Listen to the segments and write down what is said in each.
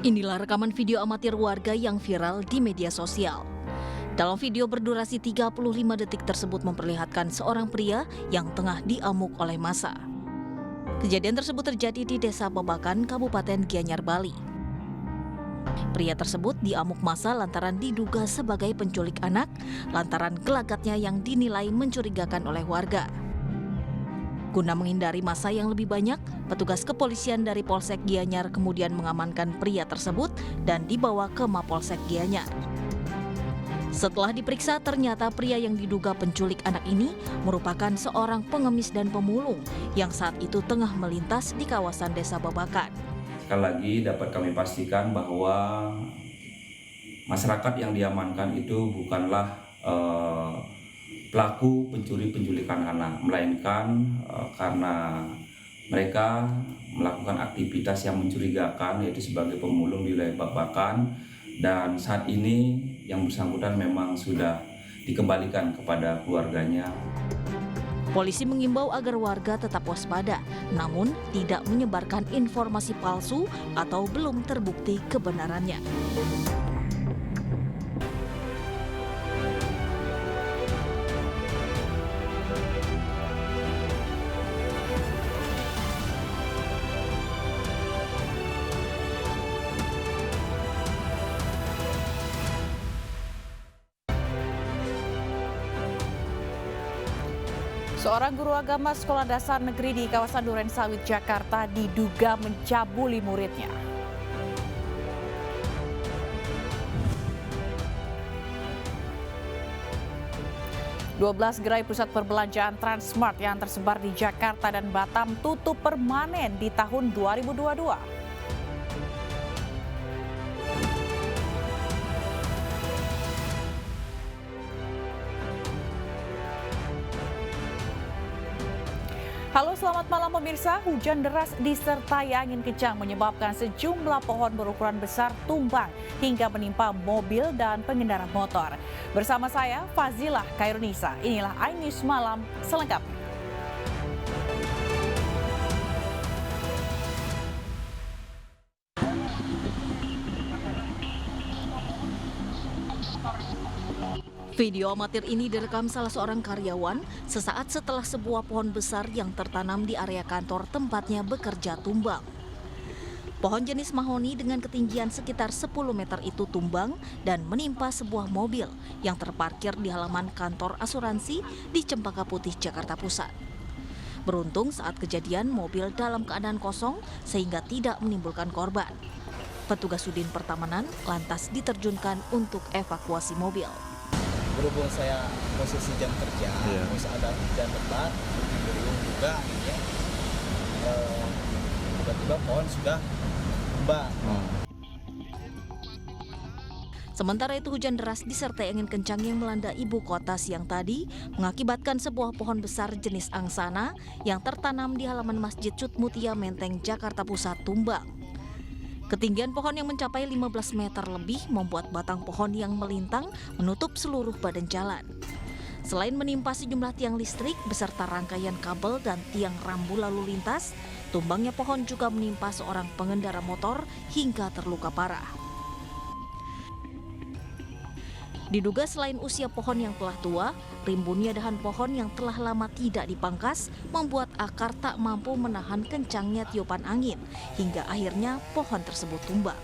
Inilah rekaman video amatir warga yang viral di media sosial. Dalam video berdurasi 35 detik tersebut memperlihatkan seorang pria yang tengah diamuk oleh massa. Kejadian tersebut terjadi di Desa Babakan, Kabupaten Gianyar, Bali. Pria tersebut diamuk massa lantaran diduga sebagai penculik anak, lantaran gelagatnya yang dinilai mencurigakan oleh warga. Guna menghindari massa yang lebih banyak, petugas kepolisian dari Polsek Gianyar kemudian mengamankan pria tersebut dan dibawa ke Mapolsek Gianyar. Setelah diperiksa, ternyata pria yang diduga penculik anak ini merupakan seorang pengemis dan pemulung yang saat itu tengah melintas di kawasan Desa Babakan. Sekali lagi dapat kami pastikan bahwa masyarakat yang diamankan itu bukanlah pelaku penculikan anak, melainkan karena mereka melakukan aktivitas yang mencurigakan, yaitu sebagai pemulung di wilayah Babakan, dan saat ini yang bersangkutan memang sudah dikembalikan kepada keluarganya. Polisi mengimbau agar warga tetap waspada, namun tidak menyebarkan informasi palsu atau belum terbukti kebenarannya. Seorang guru agama sekolah dasar negeri di kawasan Durensawit, Jakarta diduga mencabuli muridnya. Dua 12 gerai pusat perbelanjaan Transmart yang tersebar di Jakarta dan Batam tutup permanen di tahun 2022. Halo, selamat malam pemirsa. Hujan deras disertai angin kencang menyebabkan sejumlah pohon berukuran besar tumbang hingga menimpa mobil dan pengendara motor. Bersama saya, Fazilah Khairunisa. Inilah iNews Malam selengkapnya. Video amatir ini direkam salah seorang karyawan sesaat setelah sebuah pohon besar yang tertanam di area kantor tempatnya bekerja tumbang. Pohon jenis mahoni dengan ketinggian sekitar 10 meter itu tumbang dan menimpa sebuah mobil yang terparkir di halaman kantor asuransi di Cempaka Putih, Jakarta Pusat. Beruntung saat kejadian mobil dalam keadaan kosong sehingga tidak menimbulkan korban. Petugas Sudin Pertamanan lantas diterjunkan untuk evakuasi mobil. Berhubung saya posisi jam kerja, terus ada hujan lebat, beriung juga, ya. Tiba-tiba pohon sudah tumbang. Sementara itu hujan deras disertai angin kencang yang melanda ibu kota siang tadi mengakibatkan sebuah pohon besar jenis angsana yang tertanam di halaman Masjid Cutmutia Menteng, Jakarta Pusat tumbang. Ketinggian pohon yang mencapai 15 meter lebih membuat batang pohon yang melintang menutup seluruh badan jalan. Selain menimpa sejumlah tiang listrik beserta rangkaian kabel dan tiang rambu lalu lintas, tumbangnya pohon juga menimpa seorang pengendara motor hingga terluka parah. Diduga selain usia pohon yang telah tua, rimbunnya dahan pohon yang telah lama tidak dipangkas membuat akar tak mampu menahan kencangnya tiupan angin hingga akhirnya pohon tersebut tumbang.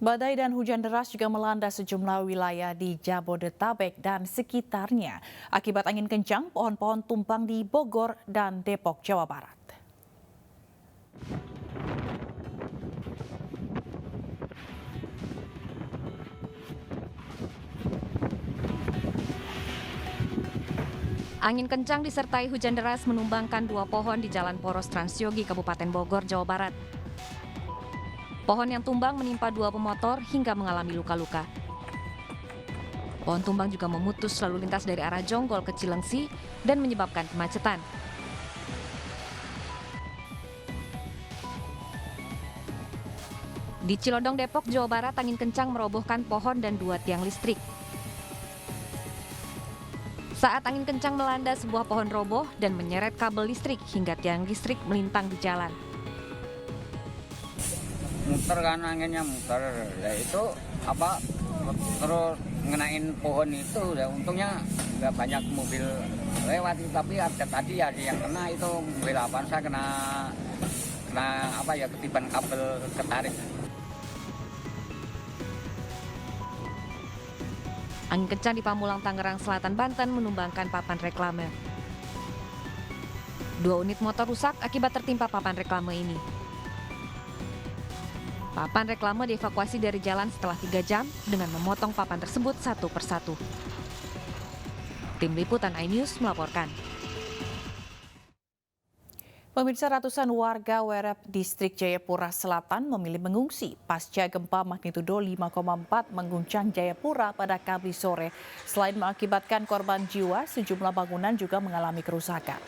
Badai dan hujan deras juga melanda sejumlah wilayah di Jabodetabek dan sekitarnya. Akibat angin kencang, pohon-pohon tumbang di Bogor dan Depok, Jawa Barat. Angin kencang disertai hujan deras menumbangkan 2 pohon di Jalan Poros Transyogi, Kabupaten Bogor, Jawa Barat. Pohon yang tumbang menimpa 2 pemotor hingga mengalami luka-luka. Pohon tumbang juga memutus lalu lintas dari arah Jonggol ke Cilengsi dan menyebabkan kemacetan. Di Cilodong, Depok, Jawa Barat, angin kencang merobohkan pohon dan 2 tiang listrik. Saat angin kencang melanda, sebuah pohon roboh dan menyeret kabel listrik hingga tiang listrik melintang di jalan. Muter kan, anginnya muter, ya itu terus ngenain pohon itu, ya untungnya nggak banyak mobil lewat, tapi ada tadi ya yang kena itu mobil Avanza kena ketiban kabel ketarik. Angin kencang di Pamulang, Tangerang Selatan, Banten menumbangkan papan reklame. 2 unit motor rusak akibat tertimpa papan reklame ini. Papan reklame dievakuasi dari jalan setelah 3 jam dengan memotong papan tersebut satu persatu. Tim Liputan iNews melaporkan. Pemirsa, ratusan warga Werep Distrik Jayapura Selatan memilih mengungsi pasca gempa magnitudo 5,4 mengguncang Jayapura pada Kamis sore. Selain mengakibatkan korban jiwa, sejumlah bangunan juga mengalami kerusakan.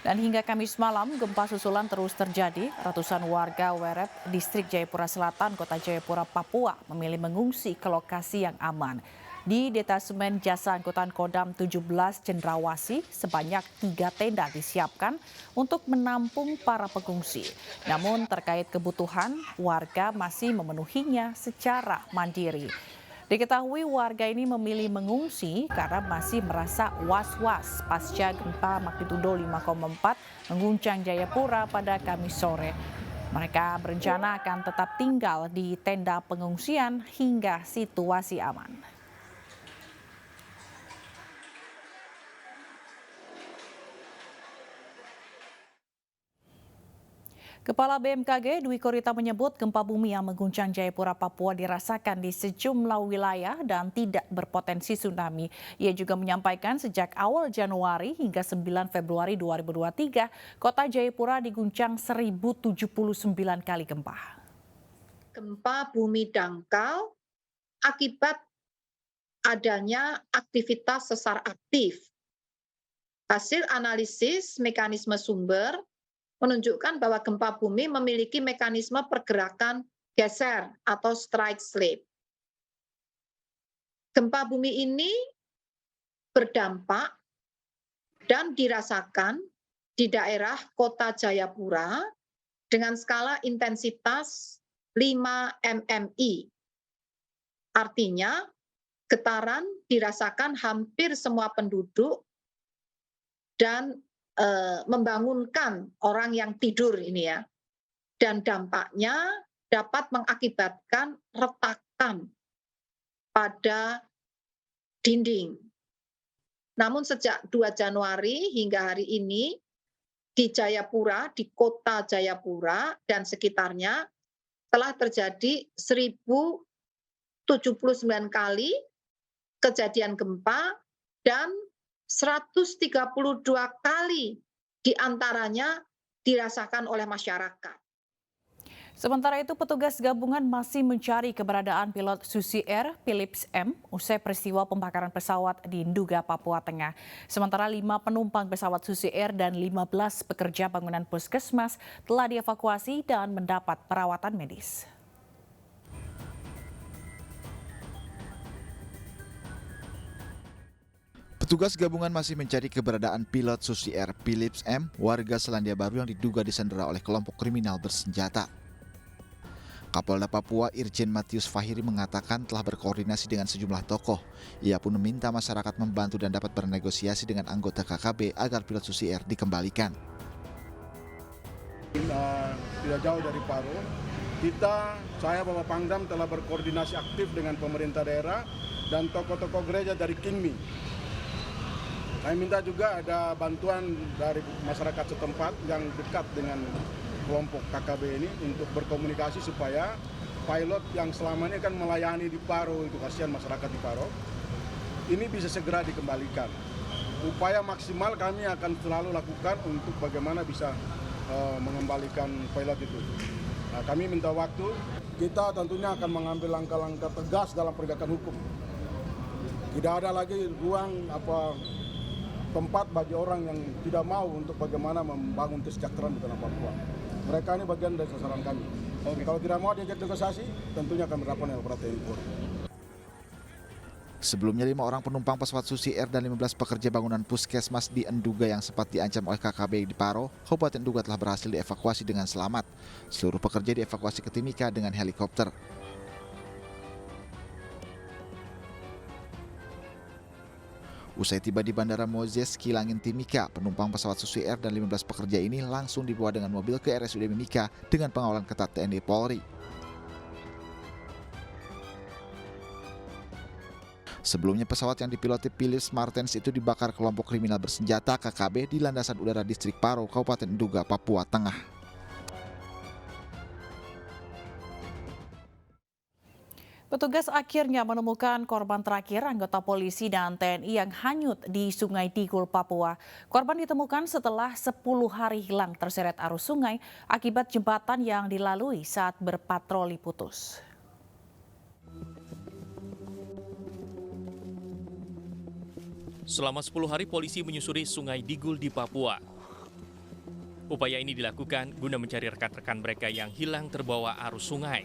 Dan hingga Kamis malam, gempa susulan terus terjadi. Ratusan warga Werep Distrik Jayapura Selatan, Kota Jayapura, Papua memilih mengungsi ke lokasi yang aman. Di Detasemen Jasa Angkutan Kodam 17 Cendrawasih, sebanyak 3 tenda disiapkan untuk menampung para pengungsi. Namun terkait kebutuhan, warga masih memenuhinya secara mandiri. Diketahui warga ini memilih mengungsi karena masih merasa was-was pasca gempa magnitudo 5,4 mengguncang Jayapura pada Kamis sore. Mereka berencana akan tetap tinggal di tenda pengungsian hingga situasi aman. Kepala BMKG Dwi Korita menyebut gempa bumi yang mengguncang Jayapura, Papua dirasakan di sejumlah wilayah dan tidak berpotensi tsunami. Ia juga menyampaikan sejak awal Januari hingga 9 Februari 2023, kota Jayapura diguncang 1079 kali gempa. Gempa bumi dangkal akibat adanya aktivitas sesar aktif. Hasil analisis mekanisme sumber menunjukkan bahwa gempa bumi memiliki mekanisme pergerakan geser atau strike slip. Gempa bumi ini berdampak dan dirasakan di daerah kota Jayapura dengan skala intensitas 5 mmi. Artinya, getaran dirasakan hampir semua penduduk dan membangunkan orang yang tidur ini ya. Dan dampaknya dapat mengakibatkan retakan pada dinding. Namun sejak 2 Januari hingga hari ini di Jayapura, di kota Jayapura dan sekitarnya telah terjadi 1079 kali kejadian gempa dan 132 kali diantaranya dirasakan oleh masyarakat. Sementara itu, petugas gabungan masih mencari keberadaan pilot Susi Air Philips M usai peristiwa pembakaran pesawat di Nduga, Papua Tengah. Sementara 5 penumpang pesawat Susi Air dan 15 pekerja bangunan puskesmas telah dievakuasi dan mendapat perawatan medis. Petugas gabungan masih mencari keberadaan pilot Susi Air Philips M, warga Selandia Baru yang diduga disandera oleh kelompok kriminal bersenjata. Kapolda Papua Irjen Matius Fahiri mengatakan telah berkoordinasi dengan sejumlah tokoh. Ia pun meminta masyarakat membantu dan dapat bernegosiasi dengan anggota KKB agar pilot Susi Air dikembalikan. Tidak jauh dari Paro, saya Bapak Pangdam telah berkoordinasi aktif dengan pemerintah daerah dan tokoh-tokoh gereja dari Kinmi. Kami minta juga ada bantuan dari masyarakat setempat yang dekat dengan kelompok KKB ini untuk berkomunikasi supaya pilot yang selama ini kan melayani di Paro, itu kasihan masyarakat di Paro, ini bisa segera dikembalikan. Upaya maksimal kami akan selalu lakukan untuk bagaimana bisa mengembalikan pilot itu. Nah, kami minta waktu, kita tentunya akan mengambil langkah-langkah tegas dalam penegakan hukum. Tidak ada lagi ruang tempat bagi orang yang tidak mau untuk bagaimana membangun kesejahteraan di tanah Papua. Mereka ini bagian dari sasaran kami. Kalau tidak mau diajak negosiasi, tentunya akan berhadapan dengan TNI Polri. Sebelumnya 5 orang penumpang pesawat Susi Air dan 15 pekerja bangunan puskesmas di Enduga yang sempat diancam oleh KKB di Paro, Kabupaten Enduga telah berhasil dievakuasi dengan selamat. Seluruh pekerja dievakuasi ke Timika dengan helikopter. Usai tiba di Bandara Moses Kilangin Timika, penumpang pesawat Susi Air dan 15 pekerja ini langsung dibawa dengan mobil ke RSUD Mimika dengan pengawalan ketat TNI Polri. Sebelumnya pesawat yang dipiloti Philips Martens itu dibakar kelompok kriminal bersenjata KKB di landasan udara distrik Paro, Kabupaten Enduga, Papua Tengah. Petugas akhirnya menemukan korban terakhir anggota polisi dan TNI yang hanyut di Sungai Digul, Papua. Korban ditemukan setelah 10 hari hilang terseret arus sungai akibat jembatan yang dilalui saat berpatroli putus. Selama 10 hari polisi menyusuri Sungai Digul di Papua. Upaya ini dilakukan guna mencari rekan-rekan mereka yang hilang terbawa arus sungai.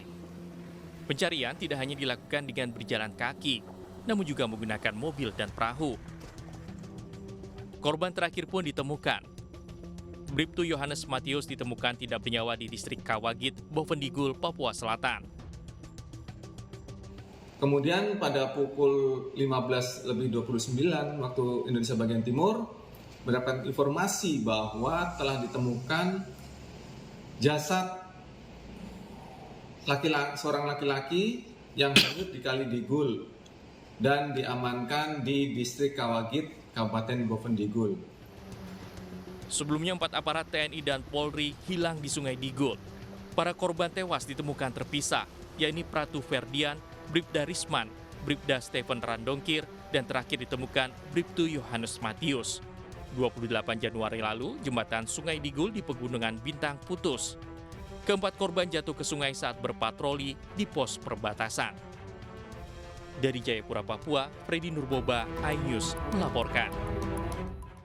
Pencarian tidak hanya dilakukan dengan berjalan kaki, namun juga menggunakan mobil dan perahu. Korban terakhir pun ditemukan. Bribtu Yohanes Matius ditemukan tidak bernyawa di distrik Kawagit, Bovendigul, Papua Selatan. Kemudian pada pukul 15:29 waktu Indonesia bagian timur, mendapatkan informasi bahwa telah ditemukan jasad seorang laki-laki yang hanyut di Kali Digul dan diamankan di distrik Kawagit, Kabupaten Bovendigul. Sebelumnya 4 aparat TNI dan Polri hilang di Sungai Digul. Para korban tewas ditemukan terpisah, yakni Pratu Ferdian, Bribda Risman, Bribda Stephen Randongkir, dan terakhir ditemukan Bribtu Yohanes Matius. 28 Januari lalu, jembatan Sungai Digul di Pegunungan Bintang putus. Keempat korban jatuh ke sungai saat berpatroli di pos perbatasan. Dari Jayapura, Papua, Freddy Nurboba, iNews melaporkan.